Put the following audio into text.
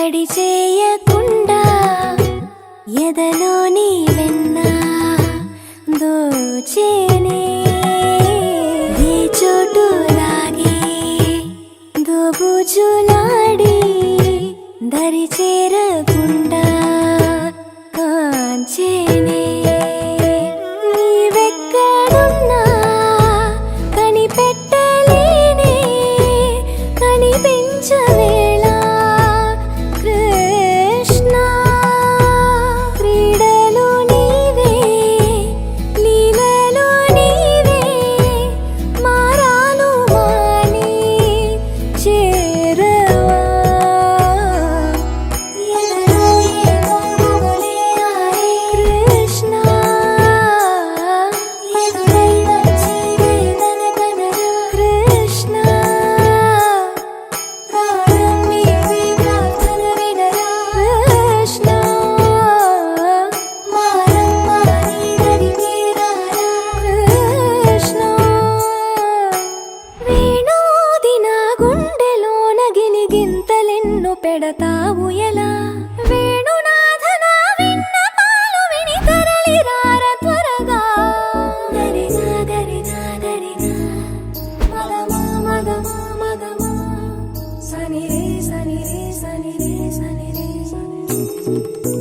కట్టడి చేయకుండా ఎదలోని వెన్న దోచేనే ఈ చోటు లాగే దోబుజులాడి దరి చేరకుండా కాంచేనే నీవెక్కడున్నా కనిపెట్టలేనే కనిపించవేళ కృష్ణ క్రీడలు నీవే లీలలు నీవే మారాను మాని చేరవా ఎదలో ఏదో మొగలే ఆరే కృష్ణ ఎదురై వచ్చి వేదన కనరా కృష్ణ ప్రాణం నీవే ప్రార్థన వినరా కృష్ణ మారమ్మ నీ దరికి రారా కృష్ణ వేణోది నా గుండెలోన గిలిగింతలెన్ను పెడతావు ఎలా వేణునాథ నా విన్నపాలు విని తరలి రార త్వరగా గరిగా గరిగా గరిగా మదమా మదమా మదమా సని రే సని రే సని రే సని రే సని రే.